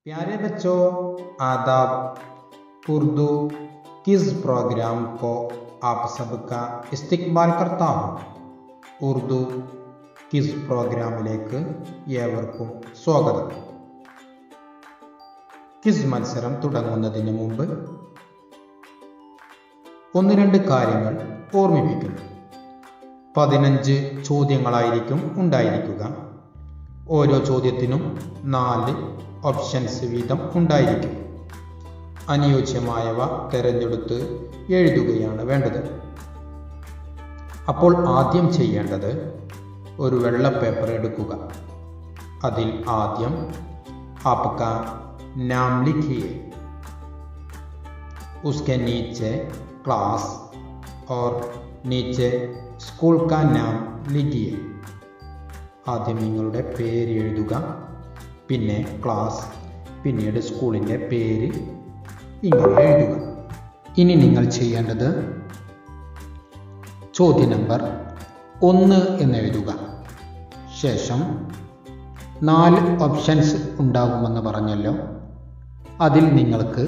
प्यारे बच्चों, आदाब। उर्दू क्विज़ प्रोग्राम को आप सबका इस्तकबाल करता हूँ। उर्दू ക്വിസ് പ്രോഗ്രാമിലേക്ക് ഏവർക്കും സ്വാഗതം. ക്വിസ് മത്സരം തുടങ്ങുന്നതിന് മുമ്പ് 1-2 കാര്യങ്ങൾ ഓർമ്മിപ്പിക്കുന്നു. 15 ചോദ്യങ്ങളായിരിക്കും ഉണ്ടായിരിക്കുക. ഓരോ ചോദ്യത്തിനും 4 ഓപ്ഷൻസ് വീതം ഉണ്ടായിരിക്കും. അനുയോജ്യമായവ തിരഞ്ഞെടുത്ത് എഴുതുകയാണ് വേണ്ടത്. അപ്പോൾ ആദ്യം ചെയ്യേണ്ടത് ഒരു വെള്ള പേപ്പർ എടുക്കുക. അതിൽ ആദ്യം आपका नाम लिखिए, उसके नीचे क्लास और नीचे स्कूल का नाम लिखिए. ആദ്യം നിങ്ങളുടെ പേര് എഴുതുക, പിന്നെ ക്ലാസ്, പിന്നീട് സ്കൂളിൻ്റെ പേര് ഇങ്ങനെ എഴുതുക. ഇനി നിങ്ങൾ ചെയ്യേണ്ടത് ചോദ്യ നമ്പർ 1 എന്നെഴുതുക. ശേഷം 4 ഓപ്ഷൻസ് ഉണ്ടാകുമെന്ന് പറഞ്ഞല്ലോ, അതിൽ നിങ്ങൾക്ക്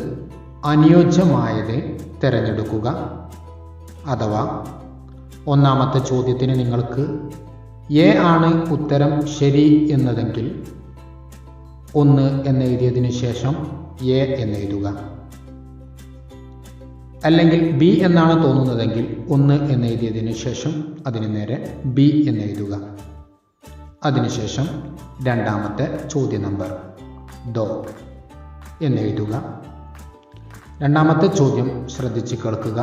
അനുയോജ്യമായത് തിരഞ്ഞെടുക്കുക. അഥവാ ഒന്നാമത്തെ ചോദ്യത്തിന് നിങ്ങൾക്ക് എ ആണ് ഉത്തരം ശരി എന്നതെങ്കിൽ 1 എന്നെഴുതിയതിന് ശേഷം എ എന്നെഴുതുക. അല്ലെങ്കിൽ ബി എന്നാണ് തോന്നുന്നതെങ്കിൽ 1 എന്നെഴുതിയതിന് ശേഷം അതിന് നേരെ ബി എന്നെഴുതുക. അതിനുശേഷം രണ്ടാമത്തെ ചോദ്യ നമ്പർ 2 എന്നെഴുതുക. രണ്ടാമത്തെ ചോദ്യം ശ്രദ്ധിച്ച് കേൾക്കുക,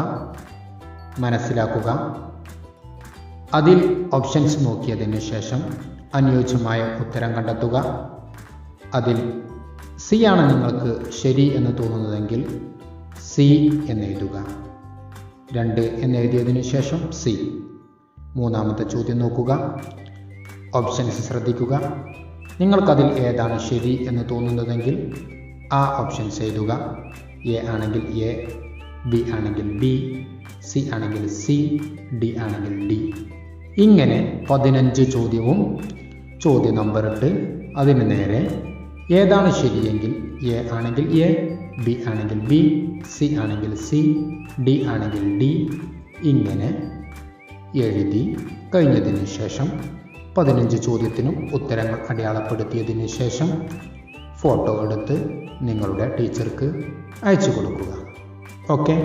മനസ്സിലാക്കുക. അതിൽ ഓപ്ഷൻസ് നോക്കിയതിന് ശേഷം അനുയോജ്യമായ ഉത്തരം കണ്ടെത്തുക. അതിൽ സി ആണ് നിങ്ങൾക്ക് ശരി എന്ന് തോന്നുന്നതെങ്കിൽ സി എന്നെഴുതുക. 2 എന്നെഴുതിയതിനു ശേഷം സി. മൂന്നാമത്തെ ചോദ്യം നോക്കുക, ഓപ്ഷൻസ് ശ്രദ്ധിക്കുക. നിങ്ങൾക്കതിൽ ഏതാണ് ശരി എന്ന് തോന്നുന്നതെങ്കിൽ ആ ഓപ്ഷൻസ് എഴുതുക. എ ആണെങ്കിൽ എ, ബി ആണെങ്കിൽ ബി, സി ആണെങ്കിൽ സി, ഡി ആണെങ്കിൽ ഡി. ഇങ്ങനെ 15 ചോദ്യവും ചോദ്യ നമ്പർ ഇട്ട് അതിന് നേരെ ഏതാണ് ശരിയെങ്കിൽ എ ആണെങ്കിൽ എ, ബി ആണെങ്കിൽ ബി, സി ആണെങ്കിൽ സി, ഡി ആണെങ്കിൽ ഡി ഇങ്ങനെ എഴുതി കഴിഞ്ഞതിന് ശേഷം 15 ചോദ്യത്തിനും ഉത്തരങ്ങൾ അടയാളപ്പെടുത്തിയതിന് ശേഷം ഫോട്ടോ എടുത്ത് നിങ്ങളുടെ ടീച്ചർക്ക് അയച്ചു കൊടുക്കുക. ഓക്കെ,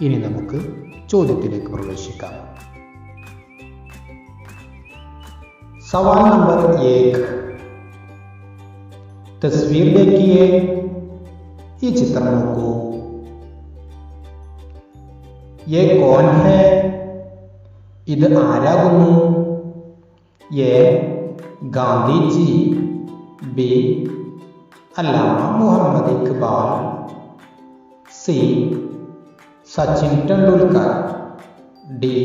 ഇനി നമുക്ക് ചോദ്യത്തിലേക്ക് പ്രവേശിക്കാം. സവാൽ നമ്പർ 1. തസ്വീർ देखिए. ഈ ചിത്രം നോക്കൂ. ये कौन है? ഇത് ആരാകുന്നു? A Gandhiji, B Allama Muhammad Iqbal, C Sachin Tendulkar, D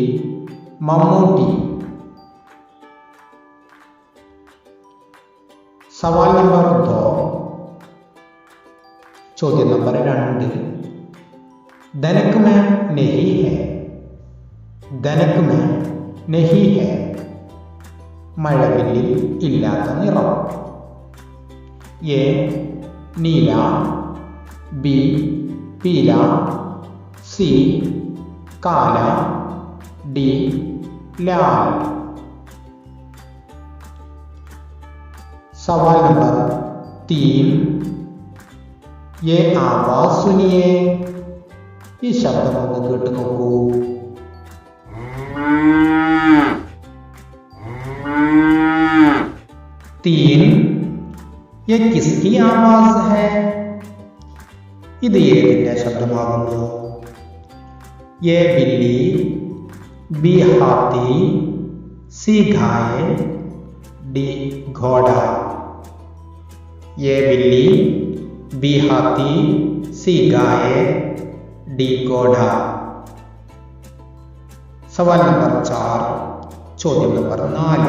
Mammootty. സവാൽ നമ്പർ 2. ചോദ്യം നമ്പർ 2. ധനക് में नहीं है. ധനക് में नहीं है. മഴവില്ലിൽ ഇല്ലാത്ത നിറം. എ നീല, ബി പീല, സി കാല, ഡി ലാൽ. सवाल नंबर 3. ये आवाज सुनिए. ഈ ശബ്ദം ഒന്ന് കേട്ട് നോക്കൂ. तीन ये किसकी आवाज है? ഇത് ഏതിന്റെ ശബ്ദമാകുന്നു? ये बिल्ली, बी हाथी, सी गाय, डी घोड़ा. ये बिल्ली, बी हाथी, सी गाय, डी घोड़ा. सवाल नंबर 4. ചോദ്യം നമ്പർ 4.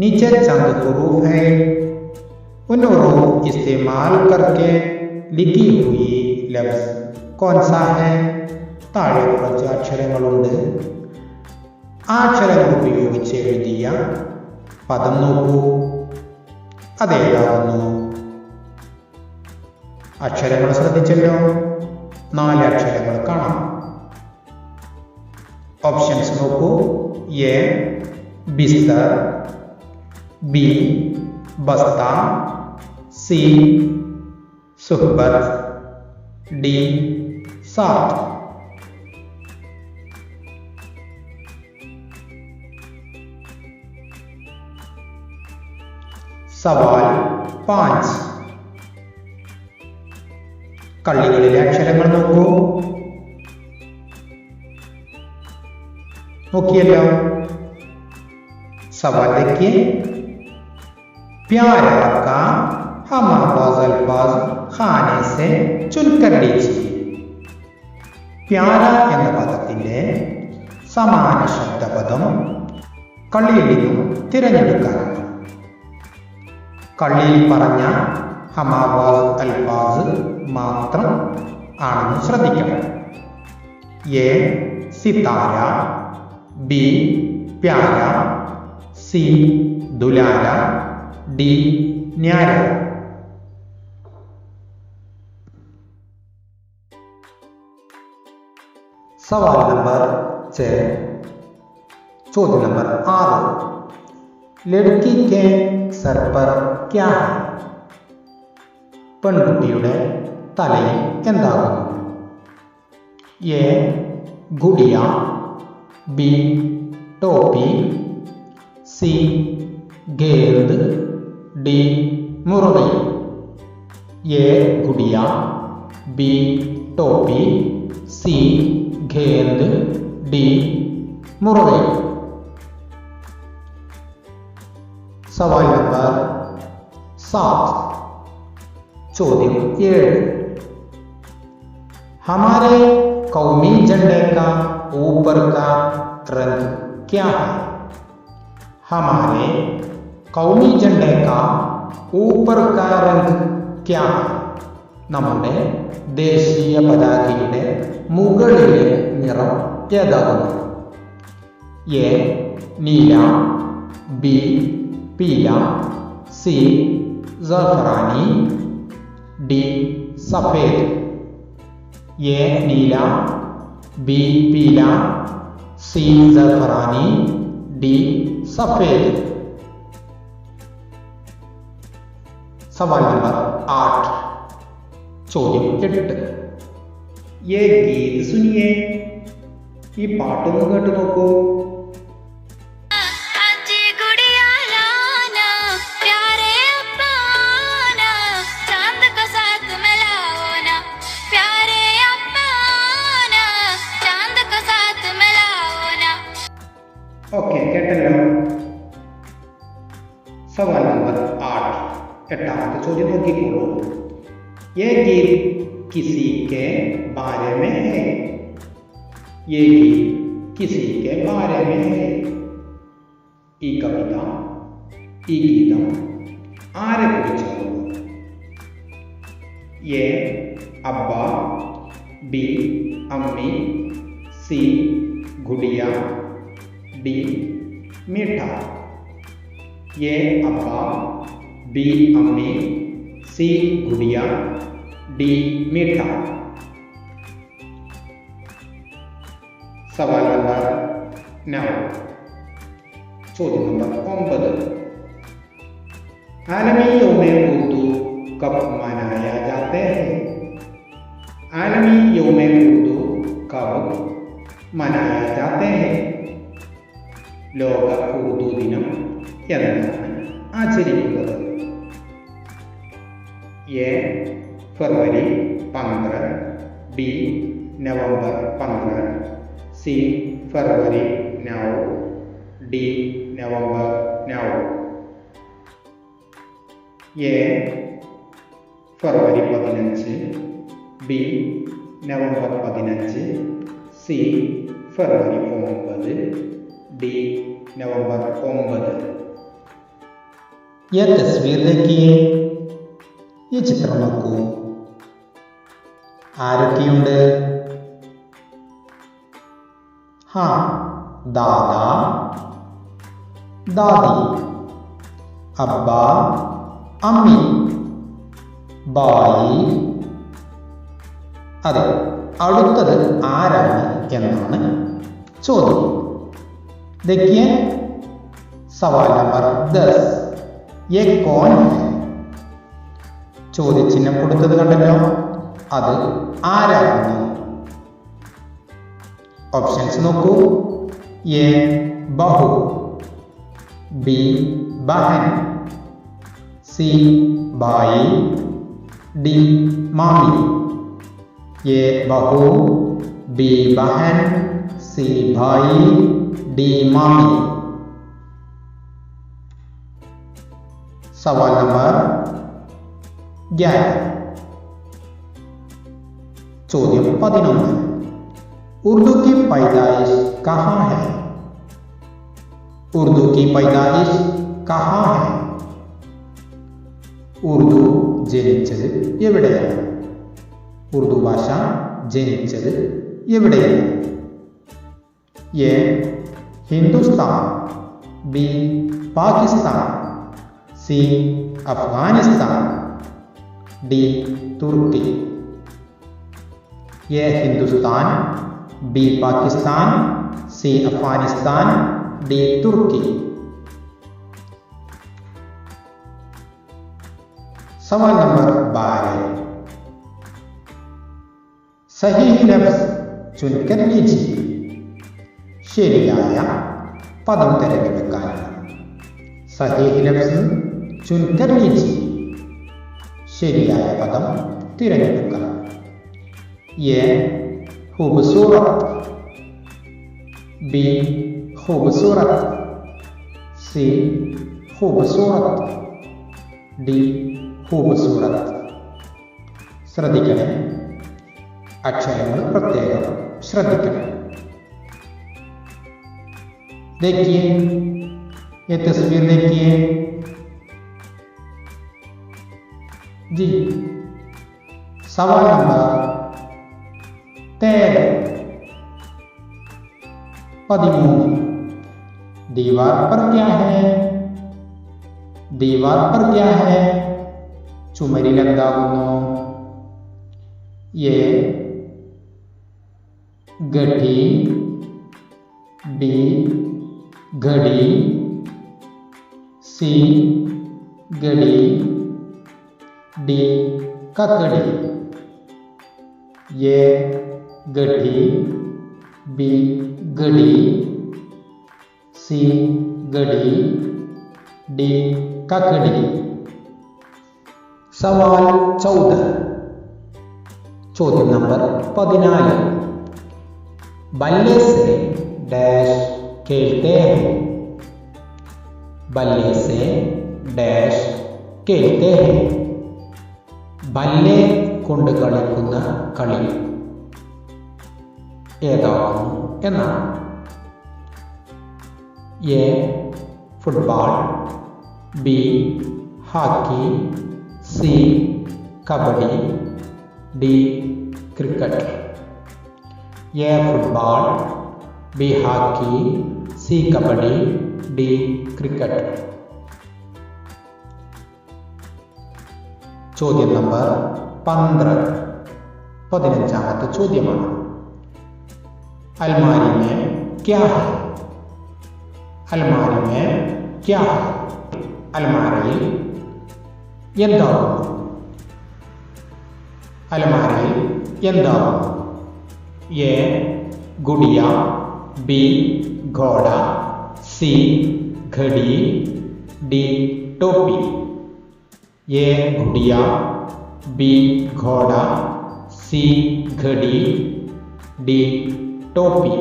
नीचे चंद हुरूफ है, उन हुरूफ इस्तेमाल करके लिखी हुई लफ्ज कौन सा है? താഴെ കുറച്ച് അക്ഷരങ്ങളുണ്ട്. ആ അക്ഷരങ്ങൾ ഉപയോഗിച്ച് എഴുതിയ പദം നോക്കൂ. അതേതാകുന്നു? അക്ഷരങ്ങൾ ശ്രദ്ധിച്ചല്ലോ, 4 അക്ഷരങ്ങൾ കാണാം. ഓപ്ഷൻസ് നോക്കൂ. എ ബിസ്തർ, ബി ബസ്ത, സി സുഹ്ബത്ത്, ഡി സാത്ത്. സവാൽ 5. കള്ളികളിലെ അക്ഷരങ്ങൾ നോക്കൂ. നോക്കിയല്ലോ. सवाल देखिए. प्यारा का हम आवाज अल्फाज खाने से चुनकर लीजिए. പ്യാര എന്ന പദത്തിന്റെ സമാന ശബ്ദപദം കള്ളിയിൽ നിന്നും തിരഞ്ഞെടുക്കാനാണ്. കള്ളിയിൽ പറഞ്ഞ ഹമാവാസ് അൽഫാസ് മാത്രം ആണെന്ന് ശ്രദ്ധിക്കണം. എ സിതാര, ബി പ്യാര, സി ദുലാല, ഡി ന്യാര. सवाल नंबर 6. ചോദ്യം നമ്പർ 6. ലഡ്കി കെ സർ പർ ക്യാ ഹൈ? പെൺകുട്ടിയുടെ തലയിൽ എന്താകുന്നു? എ ഗുഡിയ, ബി ടോപ്പി, സി ഗേന്ദ്, ഡി മുറളി. എ ഗുഡിയ, ബി ടോപ്പി, സി ഗേന്ദ്, ഡി മുറളി. सवाल नंबर 7. ചോദ്യം 7. हमारे कौमी झंडे का ऊपर का रंग क्या है? हमारे कौमी झंडे का ऊपर का रंग क्या है? നമ്മുടെ ദേശീയ പതാകയുടെ മുകളിലെ നിറം ഏതാകുന്നു? എ നീല, ബി पीला, सी ज़फ़रानी, डी सफ़ेद. ये नीला, बी पीला, सी ज़फ़रानी, डी सफ़ेद. सवाल नंबर 8. ചോദ്യം 8. ये गीत सुनिए. ഈ പാട്ടൊന്ന് കേട്ട് നോക്കൂ. ओके കേട്ടല്ലോ. सवाल नंबर 8. 8ാമത്തെ ചോദ്യം നോക്കിക്കോളൂ. ये गीत किसी के बारे में है? ये गीत किसी के बारे में है? ഈ കവിത, ഈ ഗീതം ആരെ കുറിച്ചാണ്? എ അബ്ബ, ബി അമ്മി, സി ഗുഡിയ, डी मीठा. ये अब्बा, बी अम्मी, सी गुड़िया, डी मीठा. सवाल नंबर 9. ചോദ്യം നമ്പർ 9. आलमी यौम उर्दू कब मनाया जाते हैं? आलमी यौम उर्दू कब मनाया जाते हैं? ലോക ഉറുദു ദിനം എന്നാണ് ആചരിക്കുന്നത്? എ ഫെബ്രുവരി 15, ബി നവംബർ 15, സി ഫെബ്രുവരി 9, ഡി നവംബർ 9. എ ഫെബ്രുവരി 15, ബി നവംബർ 15, സി ഫെബ്രുവരി 9, डी नवंबर 9. यह तस्वीर देखिए. ഈ ചിത്രം നോക്കൂ. ആരൊക്കെയുണ്ട്? ഹാ, ദാദാ, ദാദി, അബ്ബ, അമ്മി, ഭായി, അതെ, അടുത്തത് ആരാണ് എന്നാണ് ചോദ്യം. देखिए सवाल नंबर 10, ये कौन है? ചോദ്യചിഹ്നം കൊടുത്തത് കണ്ടല്ലോ, അത് ആരാണ്? ഓപ്ഷൻസ് നോക്കൂ. എ ബഹു, ബി ബഹൻ, സി ഭായി, ഡി മാമി. എ ബഹു, ബി ബഹൻ, സി ഭായി, डी मामी. सवाल नंबर 11, ചോദ്യം 11, उर्दू की पैदाइश कहाँ है? उर्दू की पैदाइश कहाँ है? ഉറുദു ജനിച്ചത് എവിടെയാണ്? ഉറുദു ഭാഷ ജനിച്ചത് എവിടെയാണ്? A Hindustan, B Pakistan, C Afghanistan, D तुर्की. A Hindustan, B Pakistan, C Afghanistan, D तुर्की. सवाल नंबर 12, सही लफ्ज चुनकर लीजिए. ശരിയായ പദം തിരഞ്ഞെടുക്കാൻ. സഹീഹ് ലഫ്സ് ചുൻകർ ലീജിയെ. ശരിയായ പദം തിരഞ്ഞെടുക്കുക. എ ഖൂബ്സൂറത്ത്, ബി ഖൂബ്സൂറത്ത്, സി ഖൂബ്സൂറത്ത്, ഡി ഖൂബ്സൂറത്ത്. ശ്രദ്ധിക്കണേ, അക്ഷരങ്ങൾ പ്രത്യേകം ശ്രദ്ധിക്കണം. देखिए ये तस्वीर देखिए जी. सवाल नंबर 13, दीवार पर क्या है? दीवार पर क्या है? ചുമരിൽ എന്താകുന്നു? എ गड्ढी, बी घड़ी, सी घड़ी, डी ककड़ी. ये गड्ढी, बी घड़ी, सी घड़ी, डी ककड़ी. सवाल 14, ചോദ്യം നമ്പർ 14, बल्ले से डैश खेलते हैं. बल्ले से डैश खेलते हैं. ബല്ലെ കൊണ്ട് കളിക്കുന്ന കളി ഏതാകുന്നു എന്നാണ്. A football, B hockey, C kabaddi, D cricket. A football, B hockey, C kabaddi, D cricket. ചോദ്യം നമ്പർ 15, 15ാമത്തെ ചോദ്യമാണ്. अलमारी में क्या है? अलमारी में क्या है? अलमारिയിൽ എന്താകുന്നു? अलमारिയിൽ എന്താകുന്നു? എ गुड़िया, बी घोड़ा, सी घड़ी, डी टोपी. ए गुड़िया, बी घोड़ा, सी घड़ी, डी टोपी.